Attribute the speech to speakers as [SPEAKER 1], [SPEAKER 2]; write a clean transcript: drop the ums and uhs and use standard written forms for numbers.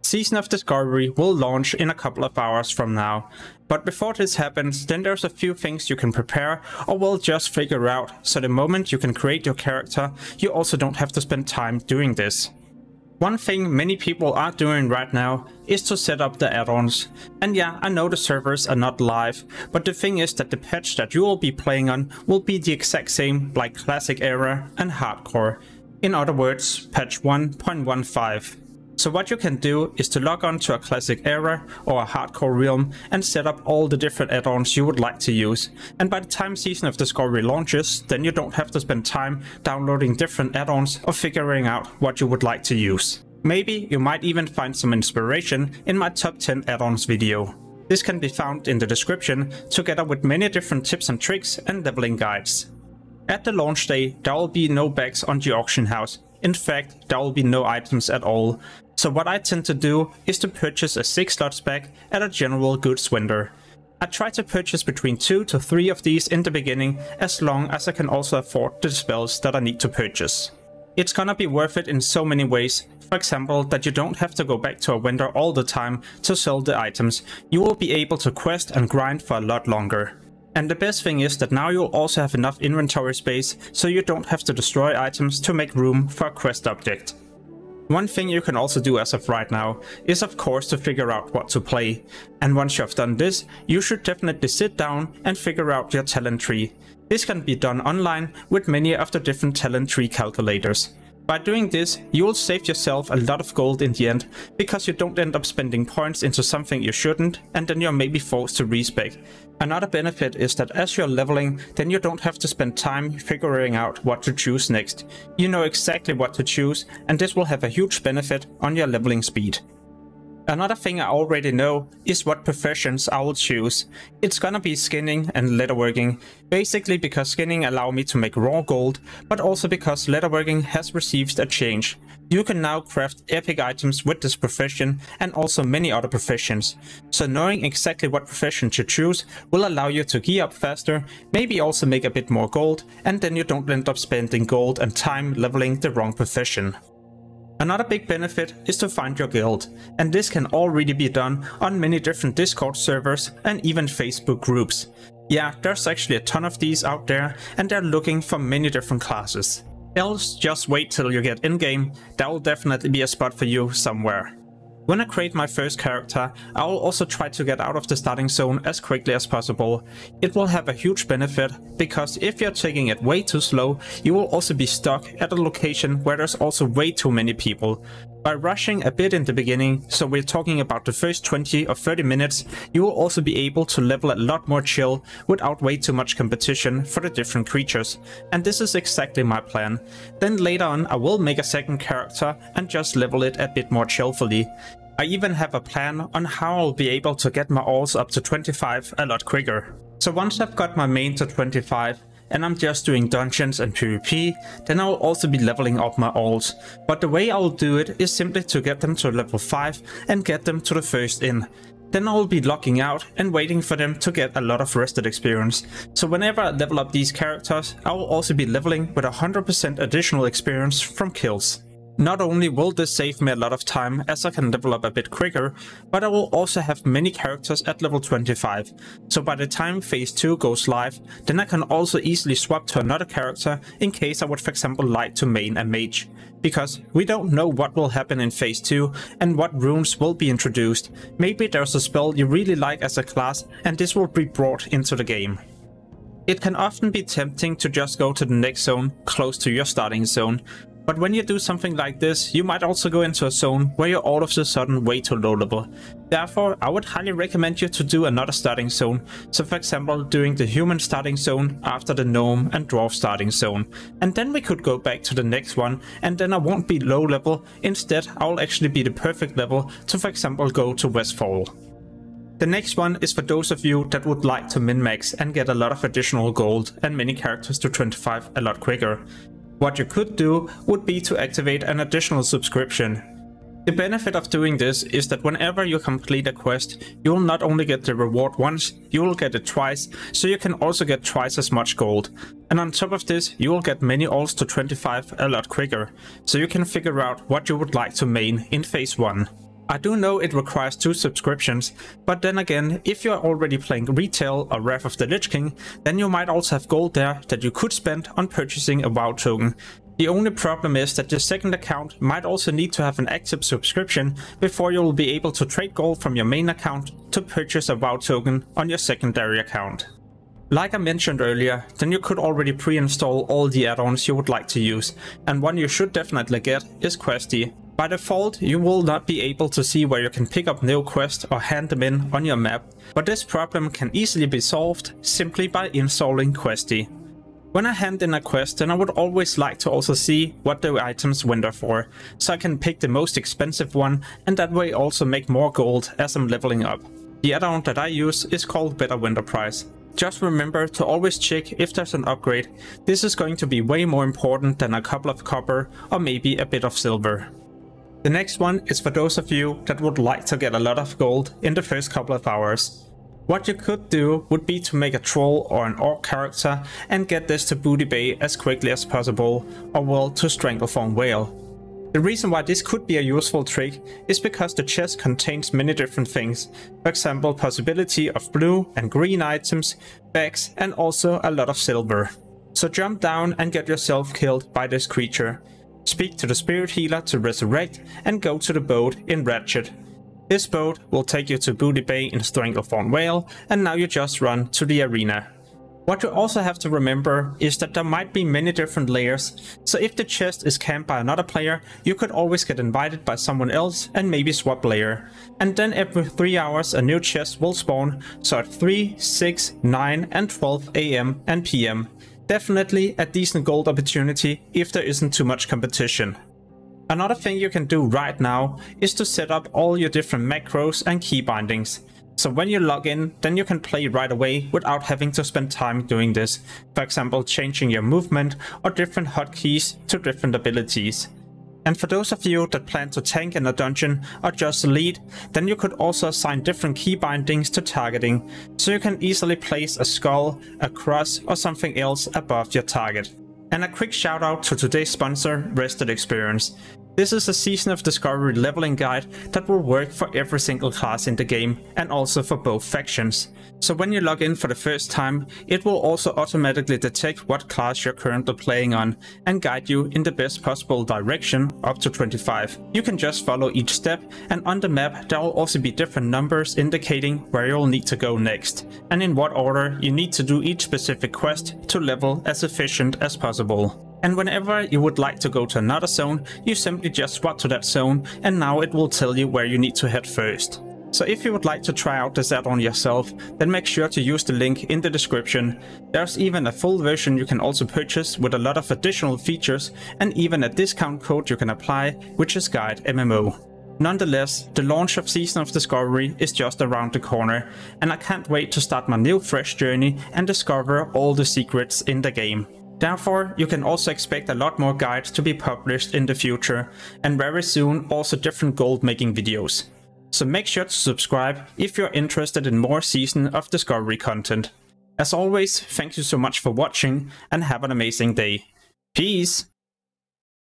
[SPEAKER 1] Season of Discovery will launch in a couple of hours from now, but before this happens, then there's a few things you can prepare or will just figure out, so the moment you can create your character, you also don't have to spend time doing this. One thing many people are doing right now is to set up the add-ons. And yeah, I know the servers are not live, but the thing is that the patch that you will be playing on will be the exact same like Classic Era and Hardcore. In other words, patch 1.15. So what you can do is to log on to a Classic Era or a Hardcore realm and set up all the different add-ons you would like to use. And by the time Season of Discovery launches, then you don't have to spend time downloading different add-ons or figuring out what you would like to use. Maybe you might even find some inspiration in my top 10 add-ons video. This can be found in the description, together with many different tips and tricks and leveling guides. At the launch day, there will be no bags on the auction house. In fact, there will be no items at all. So what I tend to do is to purchase a 6 slots bag at a general goods vendor. I try to purchase between 2 to 3 of these in the beginning, as long as I can also afford the spells that I need to purchase. It's gonna be worth it in so many ways. For example, that you don't have to go back to a vendor all the time to sell the items. You will be able to quest and grind for a lot longer. And the best thing is that now you'll also have enough inventory space, so you don't have to destroy items to make room for a quest object. One thing you can also do as of right now is of course to figure out what to play. And once you have done this, you should definitely sit down and figure out your talent tree. This can be done online with many of the different talent tree calculators. By doing this, you will save yourself a lot of gold in the end, because you don't end up spending points into something you shouldn't, and then you're maybe forced to respec. Another benefit is that as you're leveling, then you don't have to spend time figuring out what to choose next. You know exactly what to choose, and this will have a huge benefit on your leveling speed. Another thing I already know is what professions I will choose. It's gonna be skinning and leatherworking, basically because skinning allows me to make raw gold, but also because leatherworking has received a change. You can now craft epic items with this profession and also many other professions. So knowing exactly what profession to choose will allow you to gear up faster, maybe also make a bit more gold, and then you don't end up spending gold and time leveling the wrong profession. Another big benefit is to find your guild, and this can already be done on many different Discord servers and even Facebook groups. Yeah, there's actually a ton of these out there, and they're looking for many different classes. Else, just wait till you get in-game, there will definitely be a spot for you somewhere. When I create my first character, I will also try to get out of the starting zone as quickly as possible. It will have a huge benefit, because if you're taking it way too slow, you will also be stuck at a location where there's also way too many people. By rushing a bit in the beginning, so we're talking about the first 20 or 30 minutes, you will also be able to level a lot more chill without way too much competition for the different creatures. And this is exactly my plan. Then later on I will make a second character and just level it a bit more chillfully. I even have a plan on how I'll be able to get my alls up to 25 a lot quicker. So once I've got my main to 25, and I'm just doing dungeons and PvP, then I will also be leveling up my alls. But the way I will do it is simply to get them to level 5 and get them to the first inn. Then I will be locking out and waiting for them to get a lot of rested experience. So whenever I level up these characters, I will also be leveling with 100% additional experience from kills. Not only will this save me a lot of time as I can level up a bit quicker, but I will also have many characters at level 25. So by the time phase 2 goes live, then I can also easily swap to another character in case I would for example like to main a mage. Because we don't know what will happen in phase 2 and what runes will be introduced. Maybe there's a spell you really like as a class and this will be brought into the game. It can often be tempting to just go to the next zone close to your starting zone. But when you do something like this, you might also go into a zone where you're all of a sudden way too low level. Therefore, I would highly recommend you to do another starting zone. So for example, doing the human starting zone after the gnome and dwarf starting zone. And then we could go back to the next one, and then I won't be low level. Instead, I'll actually be the perfect level to for example go to Westfall. The next one is for those of you that would like to min-max and get a lot of additional gold and many characters to 25 a lot quicker. What you could do would be to activate an additional subscription. The benefit of doing this is that whenever you complete a quest, you will not only get the reward once, you will get it twice, so you can also get twice as much gold. And on top of this, you will get many alls to 25 a lot quicker, so you can figure out what you would like to main in phase 1. I do know it requires 2 subscriptions, but then again, if you're already playing Retail or Wrath of the Lich King, then you might also have gold there that you could spend on purchasing a WoW token. The only problem is that your second account might also need to have an active subscription before you will be able to trade gold from your main account to purchase a WoW token on your secondary account. Like I mentioned earlier, then you could already pre-install all the add-ons you would like to use, and one you should definitely get is Questy. By default, you will not be able to see where you can pick up new quests or hand them in on your map, but this problem can easily be solved simply by installing Questy. When I hand in a quest, then I would always like to also see what the items winter for, so I can pick the most expensive one and that way also make more gold as I'm leveling up. The add-on that I use is called Better Winter Price. Just remember to always check if there's an upgrade. This is going to be way more important than a couple of copper or maybe a bit of silver. The next one is for those of you that would like to get a lot of gold in the first couple of hours. What you could do would be to make a troll or an orc character and get this to Booty Bay as quickly as possible, or well, to Strangleform Whale. The reason why this could be a useful trick is because the chest contains many different things, for example possibility of blue and green items, bags and also a lot of silver. So jump down and get yourself killed by this creature. Speak to the spirit healer to resurrect and go to the boat in Ratchet. This boat will take you to Booty Bay in Strangleform Whale, and now you just run to the arena. What you also have to remember is that there might be many different layers, so if the chest is camped by another player, you could always get invited by someone else and maybe swap layer. And then every 3 hours a new chest will spawn, so at 3, 6, 9 and 12 AM and PM. Definitely a decent gold opportunity if there isn't too much competition. Another thing you can do right now is to set up all your different macros and key bindings. So when you log in, then you can play right away without having to spend time doing this. For example, changing your movement or different hotkeys to different abilities. And for those of you that plan to tank in a dungeon or just lead, then you could also assign different key bindings to targeting, so you can easily place a skull, a cross or something else above your target. And a quick shout out to today's sponsor, Rested Experience. This is a Season of Discovery leveling guide that will work for every single class in the game and also for both factions. So when you log in for the first time, it will also automatically detect what class you're currently playing on and guide you in the best possible direction up to 25. You can just follow each step, and on the map there will also be different numbers indicating where you'll need to go next and in what order you need to do each specific quest to level as efficient as possible. And whenever you would like to go to another zone, you simply just swap to that zone and now it will tell you where you need to head first. So if you would like to try out this add-on yourself, then make sure to use the link in the description. There's even a full version you can also purchase with a lot of additional features and even a discount code you can apply, which is GuideMMO. Nonetheless, the launch of Season of Discovery is just around the corner, and I can't wait to start my new fresh journey and discover all the secrets in the game. Therefore, you can also expect a lot more guides to be published in the future, and very soon also different gold making videos. So make sure to subscribe if you're interested in more Season of Discovery content. As always, thank you so much for watching and have an amazing day. Peace!